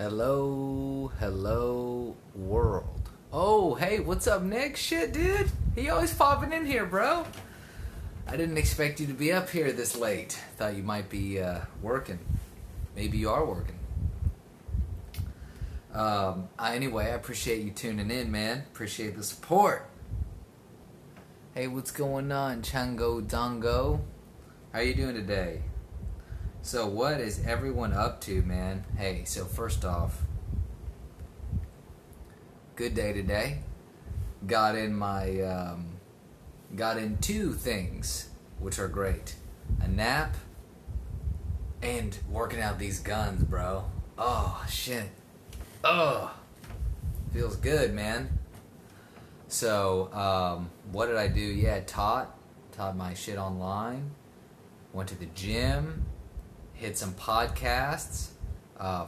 Hello, world. Oh, hey, what's up, Nick? Shit, dude. He always popping in here, bro. I didn't expect you to be up here this late. Thought you might be working. Maybe you are working. Anyway, I appreciate you tuning in, man. Appreciate the support. Hey, what's going on, Chango Dongo? How you doing today? So what is everyone up to, man? Hey, so first off, good day today. Got in two things, which are great. A nap and working out these guns, bro. Oh, shit. Oh, feels good, man. So, what did I do? Yeah, taught my shit online. Went to the gym. Hit some podcasts.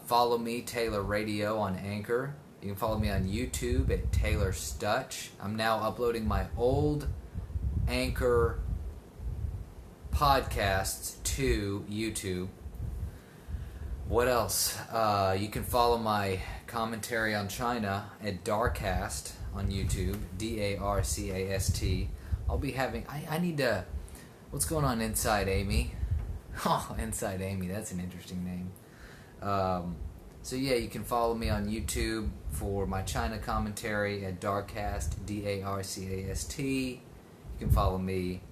Follow me, Taylor Radio, on Anchor. You can follow me on YouTube at Taylor Stutch. I'm now uploading my old Anchor podcasts to YouTube. What else? You can follow my commentary on China at Darcast on YouTube. Darcast. I'll be having... I need to... What's going on inside Amy? Oh, Inside Amy, that's an interesting name. So yeah, you can follow me on YouTube for my China commentary at Darcast, Darcast. You can follow me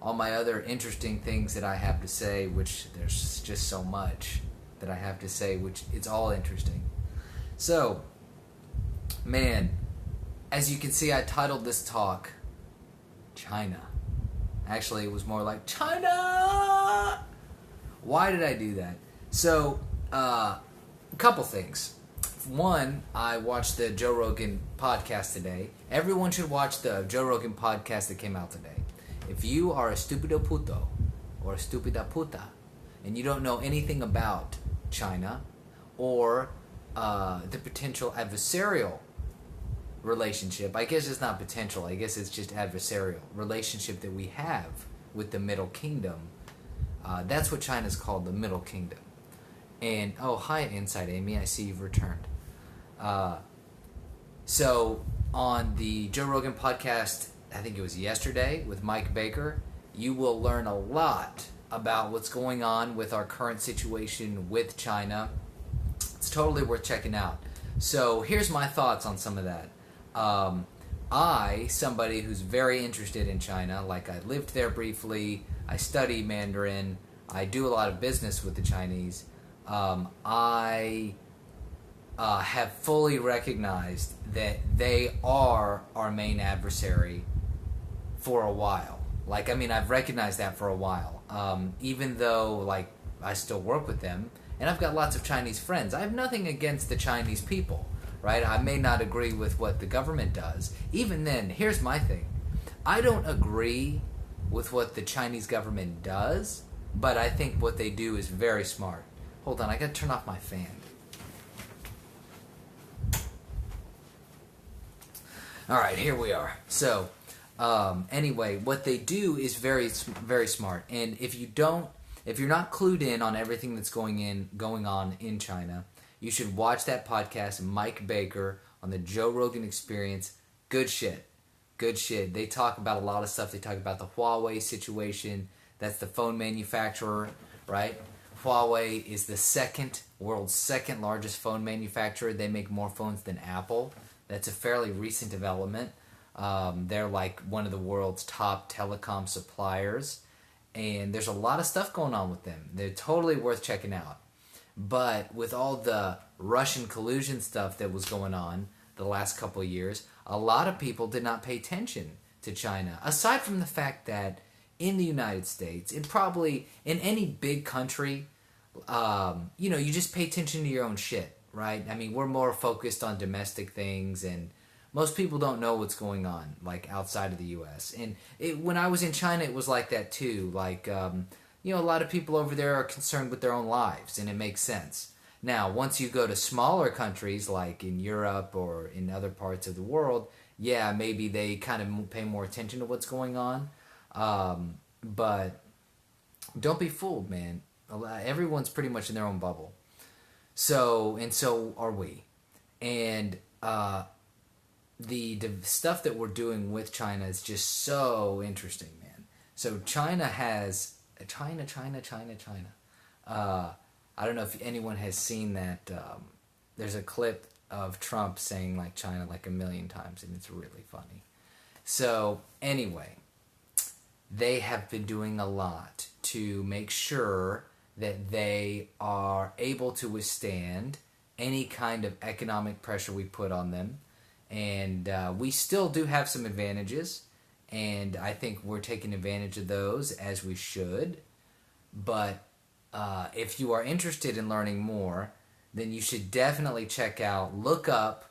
all my other interesting things that I have to say, which there's just so much that I have to say, which it's all interesting. So, man, as you can see, I titled this talk China. Actually, it was more like China! Why did I do that? So, a couple things. One, I watched the Joe Rogan podcast today. Everyone should watch the Joe Rogan podcast that came out today. If you are a stupido puto or a stupida puta and you don't know anything about China or the potential adversarial relationship, I guess it's not potential, I guess it's just adversarial relationship that we have with the Middle Kingdom. That's what China's called, the Middle Kingdom. And, oh, hi, Inside Amy, I see you've returned. So, on the Joe Rogan podcast, I think it was yesterday, with Mike Baker, you will learn a lot about what's going on with our current situation with China. It's totally worth checking out. So, here's my thoughts on some of that. Somebody who's very interested in China, like I lived there briefly, I study Mandarin, I do a lot of business with the Chinese, I have fully recognized that they are our main adversary for a while. I've recognized that for a while. Even though, I still work with them, and I've got lots of Chinese friends. I have nothing against the Chinese people, right? I may not agree with what the government does. Even then, here's my thing. I don't agree with what the Chinese government does, but I think what they do is very smart. Hold on, I gotta turn off my fan. Alright, here we are. So, anyway, what they do is very, very smart. And if you're not clued in on everything that's going on in China, you should watch that podcast, Mike Baker, on the Joe Rogan Experience. Good shit. Good shit. They talk about a lot of stuff. They talk about the Huawei situation. That's the phone manufacturer, right? Huawei is the world's second largest phone manufacturer. They make more phones than Apple. That's a fairly recent development. They're like one of the world's top telecom suppliers. And there's a lot of stuff going on with them. They're totally worth checking out. But with all the Russian collusion stuff that was going on the last couple of years, a lot of people did not pay attention to China. Aside from the fact that in the United States, and probably in any big country, you just pay attention to your own shit, right? I mean, we're more focused on domestic things, and most people don't know what's going on, outside of the U.S. And when I was in China, it was like that too. A lot of people over there are concerned with their own lives, and it makes sense. Now, once you go to smaller countries, like in Europe or in other parts of the world, yeah, maybe they kind of pay more attention to what's going on. But don't be fooled, man. Everyone's pretty much in their own bubble. So are we. And the stuff that we're doing with China is just so interesting, man. So China has China. I don't know if anyone has seen that. There's a clip of Trump saying like China like a million times, and it's really funny. So anyway, they have been doing a lot to make sure that they are able to withstand any kind of economic pressure we put on them. And we still do have some advantages, and I think we're taking advantage of those as we should. But if you are interested in learning more, then you should definitely look up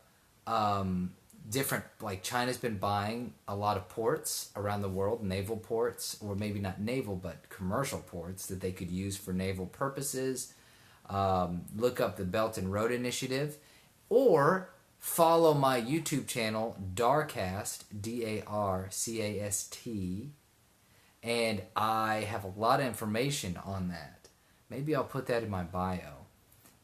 different, like China's been buying a lot of ports around the world, naval ports, or maybe not naval, but commercial ports that they could use for naval purposes. Look up the Belt and Road Initiative, or follow my YouTube channel, Darcast, Darcast, and I have a lot of information on that. Maybe I'll put that in my bio.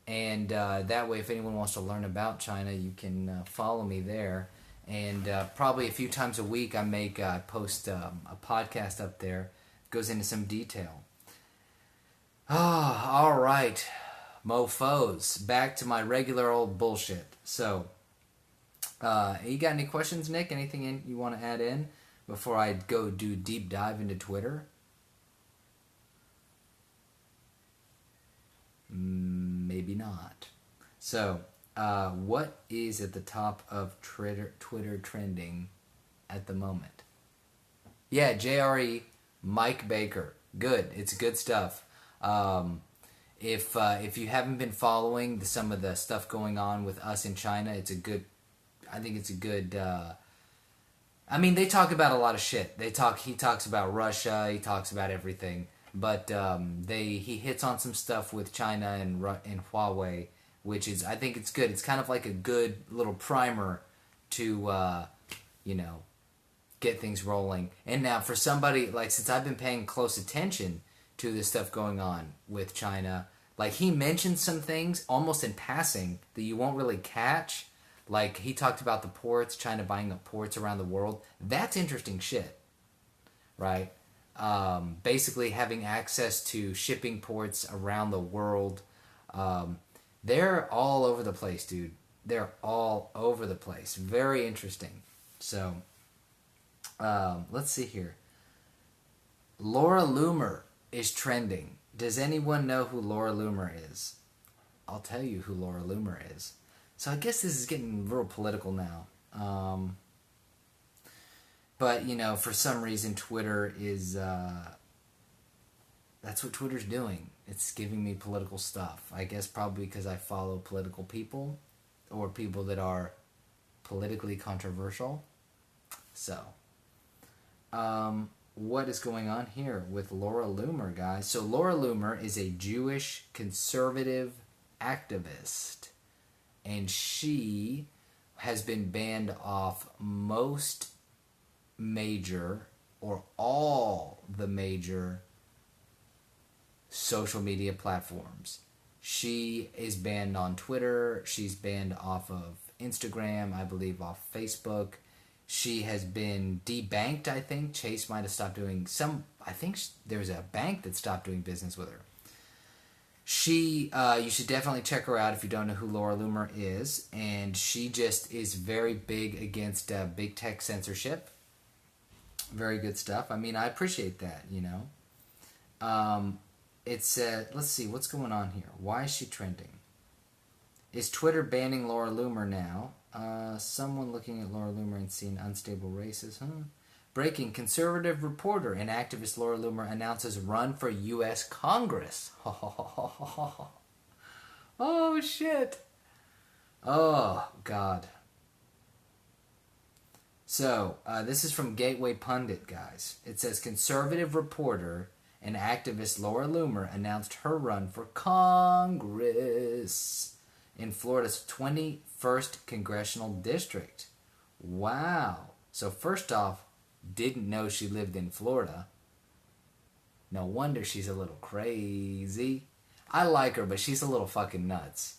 And that way, if anyone wants to learn about China, you can follow me there. And probably a few times a week, I post a podcast up there. It goes into some detail. All right, mofos. Back to my regular old bullshit. So, you got any questions, Nick? Anything you want to add in before I go do deep dive into Twitter? Maybe not. So, what is at the top of Twitter trending at the moment? Yeah, JRE, Mike Baker. Good. It's good stuff. If you haven't been following some of the stuff going on with us in China, I think it's a good. I mean, they talk about a lot of shit. He talks about Russia. He talks about everything. But he hits on some stuff with China and Huawei, which is, I think it's good. It's kind of like a good little primer to, get things rolling. And now for somebody, like, since I've been paying close attention to this stuff going on with China, like, he mentioned some things almost in passing that you won't really catch. Like, he talked about the ports, China buying up ports around the world. That's interesting shit, right? Basically having access to shipping ports around the world. They're all over the place, dude. They're all over the place. Very interesting. So, let's see here. Laura Loomer is trending. Does anyone know who Laura Loomer is? I'll tell you who Laura Loomer is. So I guess this is getting real political now. But, for some reason, Twitter is, that's what Twitter's doing. It's giving me political stuff. I guess probably because I follow political people, or people that are politically controversial. So, what is going on here with Laura Loomer, guys? So Laura Loomer is a Jewish conservative activist, and she has been banned off most major or all the major social media platforms. She is banned on Twitter. She's banned off of Instagram, I believe off Facebook. She has been debanked, I think. Chase might have stopped doing I think there's a bank that stopped doing business with her. You should definitely check her out if you don't know who Laura Loomer is. And she just is very big against big tech censorship. Very good stuff. I mean, I appreciate that, It's, let's see, what's going on here? Why is she trending? Is Twitter banning Laura Loomer now? Someone looking at Laura Loomer and seeing unstable races, Breaking, conservative reporter and activist Laura Loomer announces run for U.S. Congress. Oh, shit. Oh, God. So, this is from Gateway Pundit, guys. It says, conservative reporter and activist Laura Loomer announced her run for Congress in Florida's 21st Congressional District. Wow. So, first off, didn't know she lived in Florida. No wonder she's a little crazy. I like her, but she's a little fucking nuts.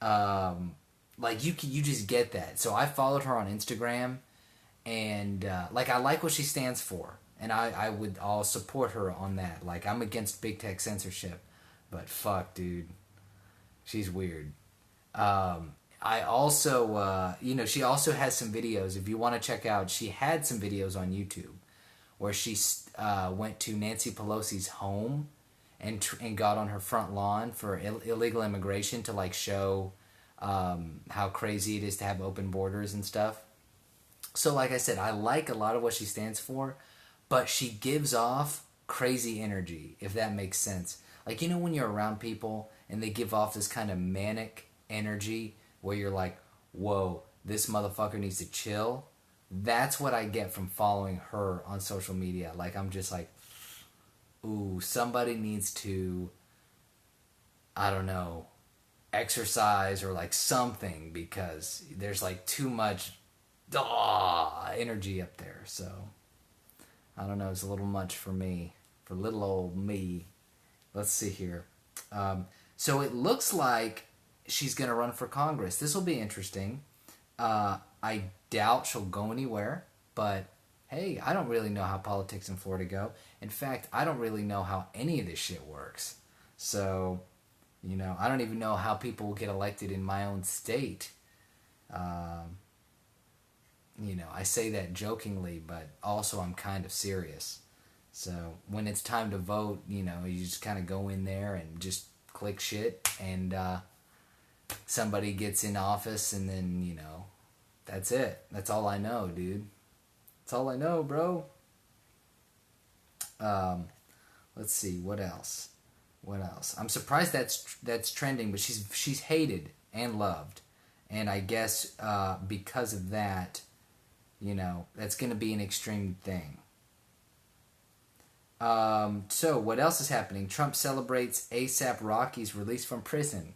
Like you just get that. So I followed her on Instagram, and like I like what she stands for, and I'll support her on that. Like I'm against big tech censorship, but fuck, dude, she's weird. I also, she also has some videos. If you want to check out, she had some videos on YouTube where she went to Nancy Pelosi's home and got on her front lawn for illegal immigration to like show how crazy it is to have open borders and stuff. So, like I said, I like a lot of what she stands for, but she gives off crazy energy, if that makes sense. Like, when you're around people and they give off this kind of manic energy where you're like, whoa, this motherfucker needs to chill. That's what I get from following her on social media. Like, I'm just like, ooh, somebody needs to, I don't know, exercise or like something because there's like too much energy up there. So, I don't know, it's a little much for me, for little old me. Let's see here. So it looks like she's going to run for Congress. This will be interesting. I doubt she'll go anywhere, but hey, I don't really know how politics in Florida go. In fact, I don't really know how any of this shit works. So, I don't even know how people will get elected in my own state. I say that jokingly, but also I'm kind of serious. So when it's time to vote, you just kind of go in there and just click shit, and somebody gets in office, and then, that's it. That's all I know, dude. That's all I know, bro. Let's see, what else? I'm surprised that's trending, but she's hated and loved, and I guess because of that, that's going to be an extreme thing. So what else is happening? Trump celebrates ASAP Rocky's release from prison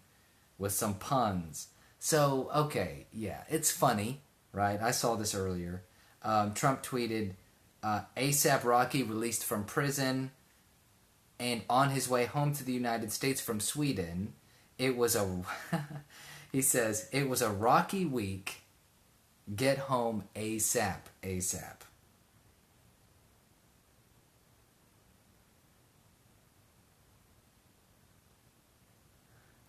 with some puns. So, okay, yeah, it's funny, right? I saw this earlier. Trump tweeted, ASAP Rocky released from prison and on his way home to the United States from Sweden. It was he says, it was a rocky week. Get home ASAP, ASAP.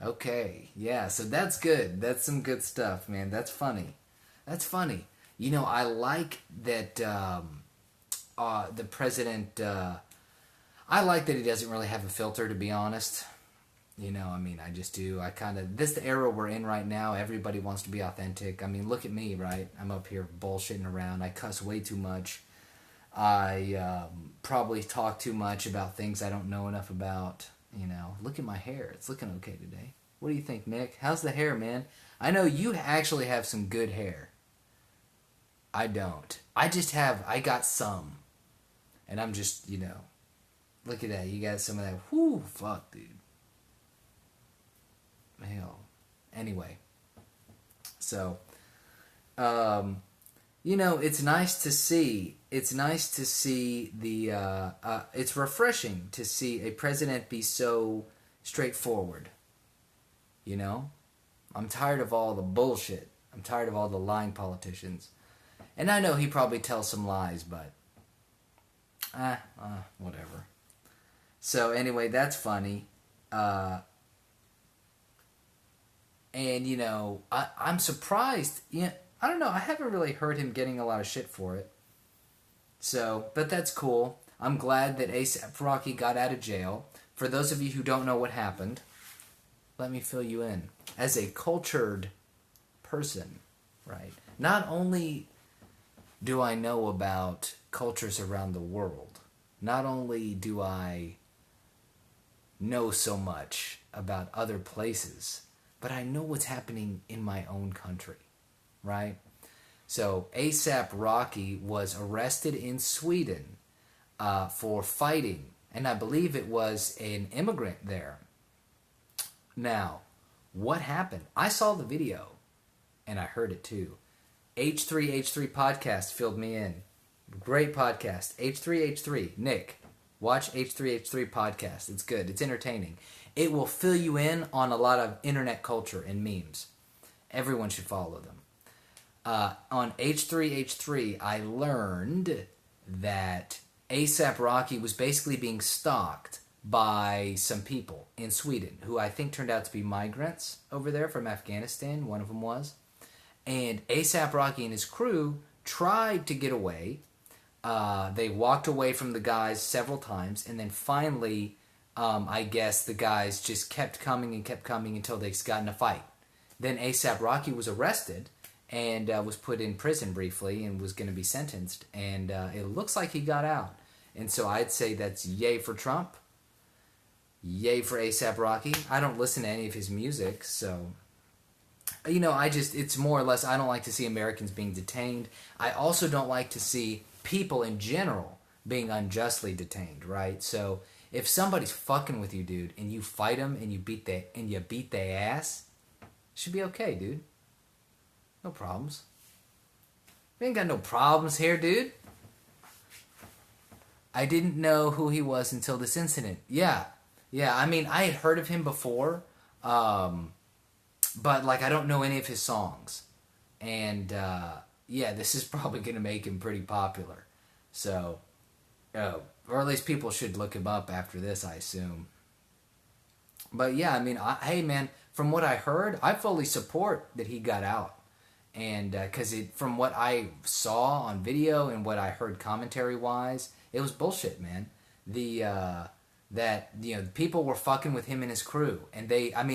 Okay, yeah, so that's good. That's some good stuff, man. That's funny. That's funny. I like that the president, I like that he doesn't really have a filter, to be honest. I just do. This the era we're in right now. Everybody wants to be authentic. Look at me, right? I'm up here bullshitting around. I cuss way too much. I probably talk too much about things I don't know enough about. Look at my hair. It's looking okay today. What do you think, Nick? How's the hair, man? I know you actually have some good hair. I don't. I got some. And I'm just, look at that. You got some of that. Whoo, fuck, dude. Hell. Anyway. So, it's nice to see. It's nice to see it's refreshing to see a president be so straightforward. I'm tired of all the bullshit. I'm tired of all the lying politicians. And I know he probably tells some lies, but whatever. So anyway, that's funny. And I'm surprised. I don't know. I haven't really heard him getting a lot of shit for it. So, but that's cool. I'm glad that A$AP Rocky got out of jail. For those of you who don't know what happened, let me fill you in. As a cultured person, right? Not only do I know about cultures around the world, not only do I know so much about other places, but I know what's happening in my own country, right? So A$AP Rocky was arrested in Sweden for fighting, and I believe it was an immigrant there. Now, what happened? I saw the video, and I heard it too. H3H3 Podcast filled me in. Great podcast. H3H3. Nick, watch H3H3 Podcast. It's good. It's entertaining. It will fill you in on a lot of internet culture and memes. Everyone should follow them. On H3H3, I learned that ASAP Rocky was basically being stalked by some people in Sweden who I think turned out to be migrants over there from Afghanistan. One of them was. And ASAP Rocky and his crew tried to get away. They walked away from the guys several times, and then finally, I guess the guys just kept coming until they got in a fight. Then ASAP Rocky was arrested and was put in prison briefly and was going to be sentenced, and it looks like he got out. And so I'd say that's yay for Trump, yay for ASAP Rocky. I don't listen to any of his music, so... You know, it's more or less, I don't like to see Americans being detained. I also don't like to see people in general being unjustly detained, right? So if somebody's fucking with you, dude, and you fight them and you beat their ass, it should be okay, dude. No problems. We ain't got no problems here, dude. I didn't know who he was until this incident. Yeah. I mean, I had heard of him before, but, like, I don't know any of his songs. And, this is probably going to make him pretty popular. So, or at least people should look him up after this, I assume. But, yeah, I mean, hey, man, from what I heard, I fully support that he got out. And, because from what I saw on video and what I heard commentary-wise, it was bullshit, man. People were fucking with him and his crew. And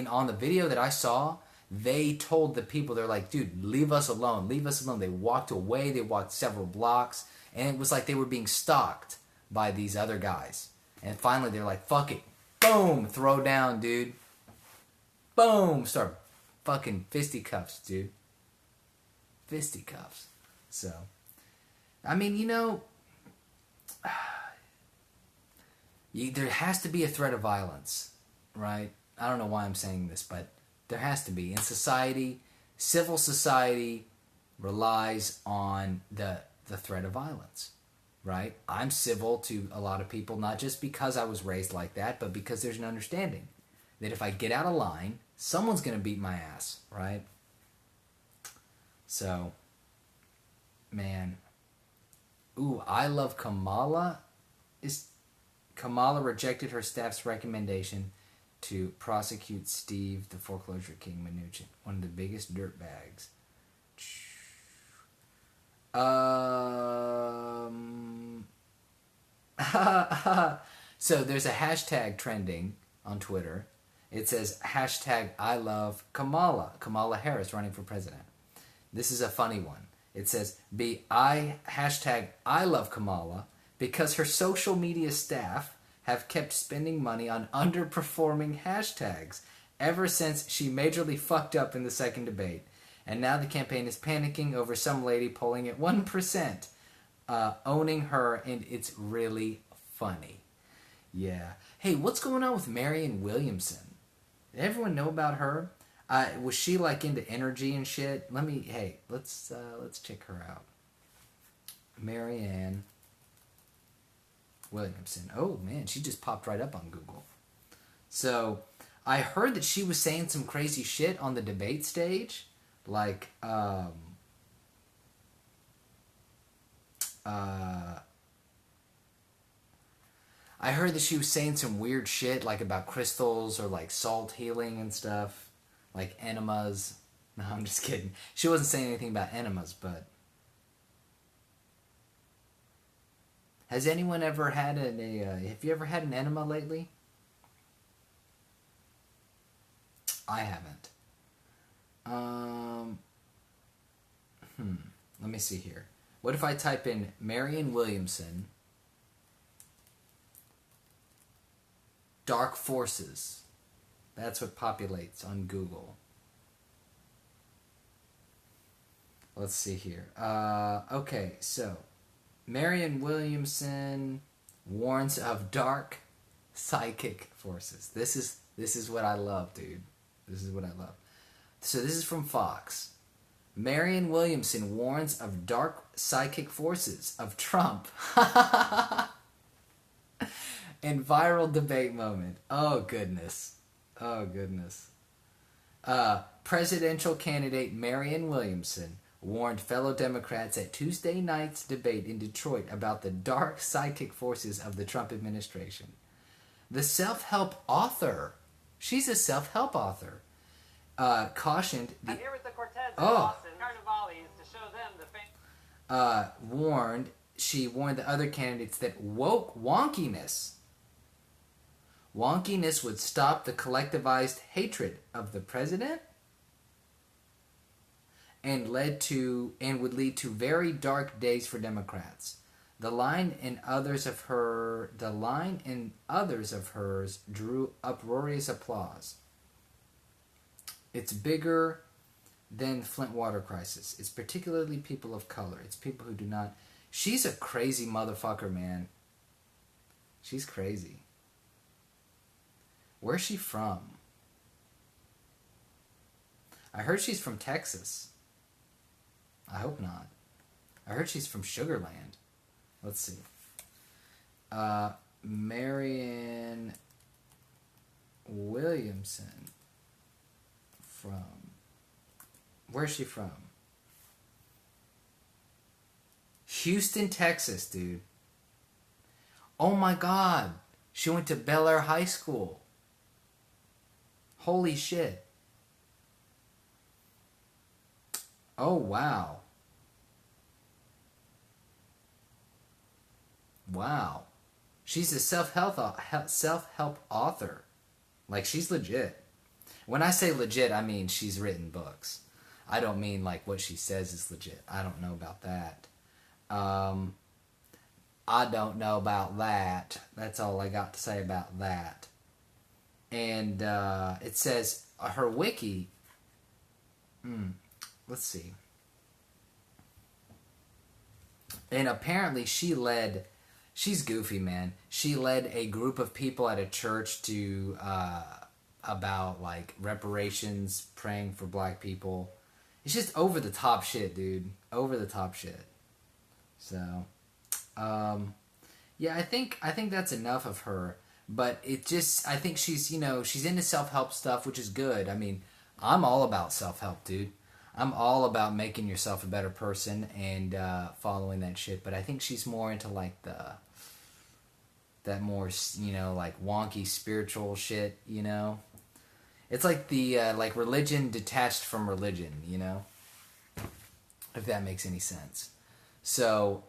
on the video that I saw... They told the people, they're like, dude, leave us alone. They walked away. They walked several blocks. And it was like they were being stalked by these other guys. And finally, they're like, fuck it. Boom. Throw down, dude. Boom. Start fucking fisticuffs, dude. Fisticuffs. So, I mean, there has to be a threat of violence, right? I don't know why I'm saying this, but... There has to be. In society, civil society relies on the threat of violence, right? I'm civil to a lot of people, not just because I was raised like that, but because there's an understanding that if I get out of line, someone's going to beat my ass, right? So, man. Ooh, I love Kamala. Kamala rejected her staff's recommendation to prosecute Steve, the foreclosure king Mnuchin, one of the biggest dirtbags. So there's a hashtag trending on Twitter. It says, hashtag I love Kamala Harris running for president. This is a funny one. It says, hashtag I love Kamala because her social media staff have kept spending money on underperforming hashtags ever since she majorly fucked up in the second debate. And now the campaign is panicking over some lady polling at 1%, owning her, and it's really funny. Yeah. Hey, what's going on with Marianne Williamson? Did everyone know about her? Was she like into energy and shit? Let's check her out. Marianne Williamson. Oh, man, she just popped right up on Google. So, I heard that she was saying some crazy shit on the debate stage. Like, I heard that she was saying some weird shit, like about crystals or like salt healing and stuff. Like enemas. No, I'm just kidding. She wasn't saying anything about enemas, but... Has anyone ever had have you ever had an enema lately? I haven't. Let me see here. What if I type in Marianne Williamson, Dark Forces? That's what populates on Google. Let's see here. Okay, so... Marianne Williamson warns of dark psychic forces. This is what I love, dude. This is what I love. So this is from Fox. Marianne Williamson warns of dark psychic forces of Trump. And viral debate moment. Oh, goodness. Oh, goodness. Presidential candidate Marianne Williamson warned fellow Democrats at Tuesday night's debate in Detroit about the dark psychic forces of the Trump administration. The self-help author, she's a self-help author, cautioned the... I'm here with the Cortez in Boston, Carnivales, to show them the She warned the other candidates that woke wonkiness would stop the collectivized hatred of the president and would lead to very dark days for Democrats. The line and others of hers drew uproarious applause. It's bigger than Flint water crisis. It's particularly people of color. It's people who do not. She's a crazy motherfucker, man. She's crazy. Where's she from? I heard she's from Texas. I hope not. I heard she's from Sugar Land. Let's see. Marianne Williamson from... Where's she from? Houston, Texas, dude. Oh my God. She went to Bel Air High School. Holy shit. Oh, wow. Wow. She's a self-help author. Like, she's legit. When I say legit, I mean she's written books. I don't mean like what she says is legit. I don't know about that. I don't know about that. That's all I got to say about that. And it says her wiki. Let's see. And apparently she's goofy, man. She led a group of people at a church to about like reparations, praying for black people. It's just over the top shit, dude. Over the top shit. So, yeah, I think that's enough of her. But it just, I think she's into self-help stuff, which is good. I mean, I'm all about self-help, dude. I'm all about making yourself a better person and following that shit. But I think she's more into like that more, like wonky spiritual shit, It's like the like religion detached from religion, if that makes any sense. So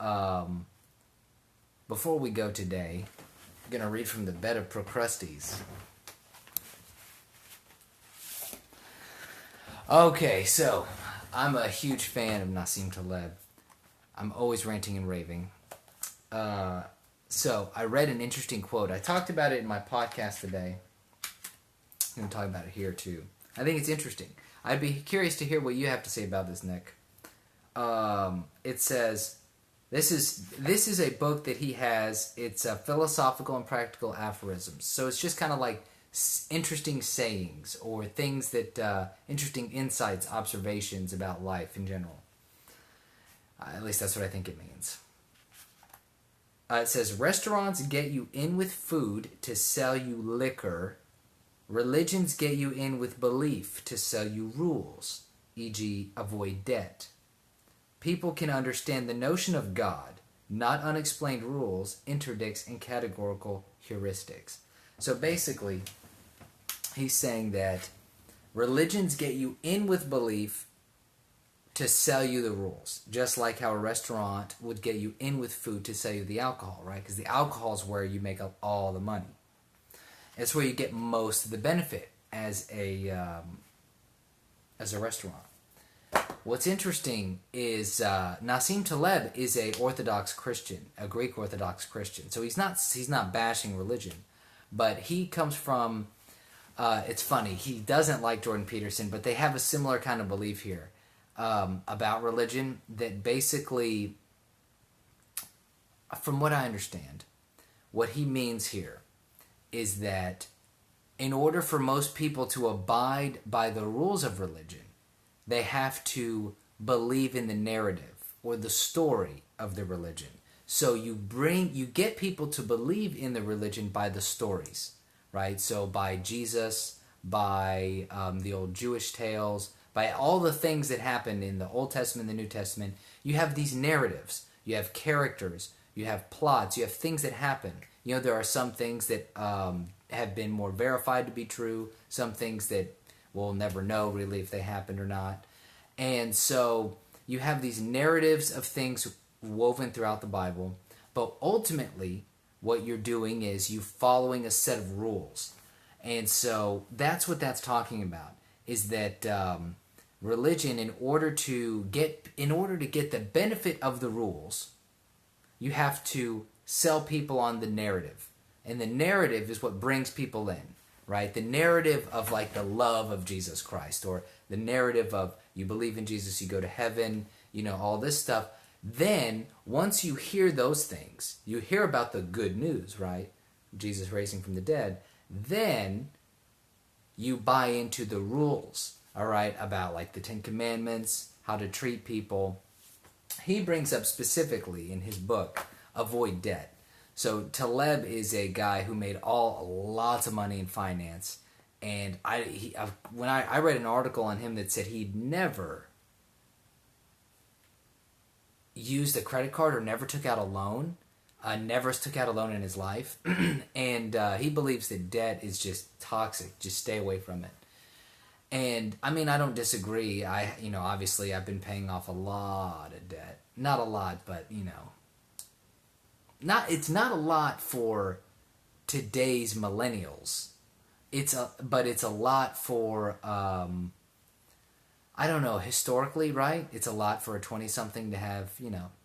before we go today, I'm going to read from the Bed of Procrustes. Okay, so I'm a huge fan of Nassim Taleb. I'm always ranting and raving. So I read an interesting quote. I talked about it in my podcast today. I'm going to talk about it here too. I think it's interesting. I'd be curious to hear what you have to say about this, Nick. It says, this is a book that he has. It's philosophical and practical aphorisms. So it's just kind of like interesting sayings or things that, interesting insights, observations about life in general. At least that's what I think it means. It says, restaurants get you in with food to sell you liquor. Religions get you in with belief to sell you rules, e.g. avoid debt. People can understand the notion of God, not unexplained rules, interdicts, and categorical heuristics. So basically, he's saying that religions get you in with belief to sell you the rules. Just like how a restaurant would get you in with food to sell you the alcohol, right? Because the alcohol is where you make up all the money. It's where you get most of the benefit as a restaurant. What's interesting is Nassim Taleb is a Orthodox Christian, a Greek Orthodox Christian. So he's not bashing religion, but he comes from. It's funny, he doesn't like Jordan Peterson, but they have a similar kind of belief here about religion that basically, from what I understand, what he means here is that in order for most people to abide by the rules of religion, they have to believe in the narrative or the story of the religion. So you get people to believe in the religion by the stories, right? So by Jesus, by the old Jewish tales, by all the things that happened in the Old Testament and the New Testament. You have these narratives. You have characters. You have plots. You have things that happen. You know, there are some things that have been more verified to be true, some things that we'll never know really if they happened or not. And so you have these narratives of things woven throughout the Bible, but ultimately what you're doing is you following a set of rules. And so that's what that's talking about, is that religion, in order to get the benefit of the rules, you have to sell people on the narrative. And the narrative is what brings people in, right? The narrative of like the love of Jesus Christ, or the narrative of you believe in Jesus, you go to heaven, you know, all this stuff. Then, once you hear those things, you hear about the good news, right? Jesus raising from the dead. Then, you buy into the rules, all right, about like the Ten Commandments, how to treat people. He brings up specifically in his book, Avoid Debt. So Taleb is a guy who made lots of money in finance, and when I read an article on him that said he'd never used a credit card or never took out a loan, never took out a loan in his life, and he believes that debt is just toxic. Just stay away from it. And I mean, I don't disagree. Obviously, I've been paying off a lot of debt. Not a lot, but it's not a lot for today's millennials. But it's a lot for I don't know, historically, right? It's a lot for a 20-something to have,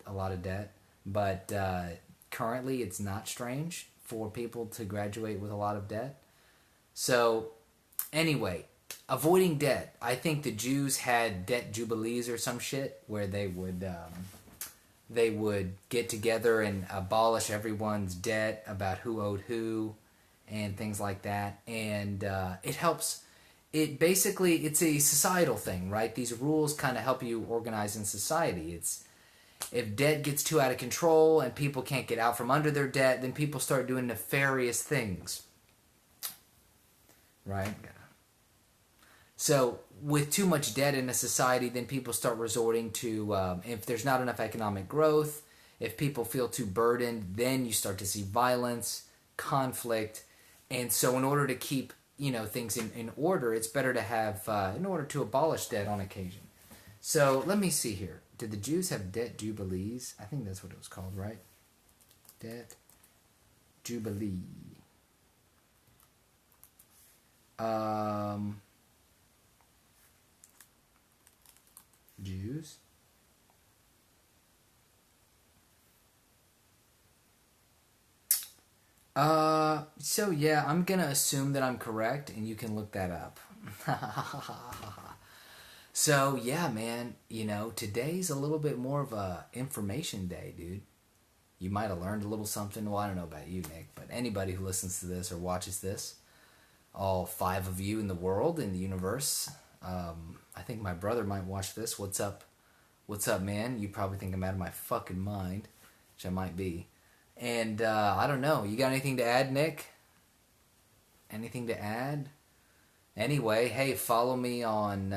a lot of debt. But currently, it's not strange for people to graduate with a lot of debt. So, anyway, avoiding debt. I think the Jews had debt jubilees or some shit where they would get together and abolish everyone's debt about who owed who and things like that. And it helps. It's a societal thing, right? These rules kind of help you organize in society. If debt gets too out of control and people can't get out from under their debt, then people start doing nefarious things, right? So with too much debt in a society, then people start resorting to, if there's not enough economic growth, if people feel too burdened, then you start to see violence, conflict. And so in order to keep things in order, it's better to have, in order to abolish debt on occasion. So let me see here. Did the Jews have debt jubilees? I think that's what it was called, right? Debt jubilee. Jews. So yeah, I'm gonna assume that I'm correct, and you can look that up. So yeah, man, today's a little bit more of a information day, dude. You might have learned a little something. Well, I don't know about you, Nick, but anybody who listens to this or watches this, all 5 of you in the world, in the universe, I think my brother might watch this. What's up? What's up, man? You probably think I'm out of my fucking mind, which I might be. And I don't know. You got anything to add, Nick? Anything to add? Anyway, hey, follow me on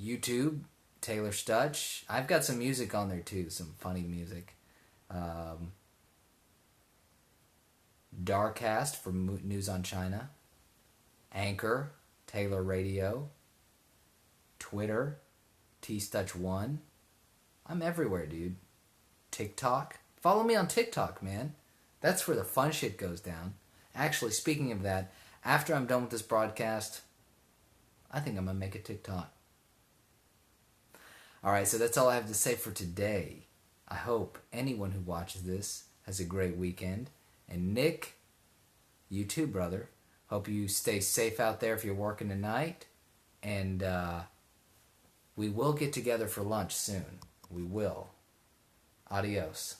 YouTube, Taylor Stutch. I've got some music on there too, some funny music. Darkcast for News on China. Anchor, Taylor Radio. Twitter, TStutch1. I'm everywhere, dude. TikTok. Follow me on TikTok, man. That's where the fun shit goes down. Actually, speaking of that, after I'm done with this broadcast, I think I'm going to make a TikTok. Alright, so that's all I have to say for today. I hope anyone who watches this has a great weekend. And Nick, you too, brother. Hope you stay safe out there if you're working tonight. And we will get together for lunch soon. We will. Adios.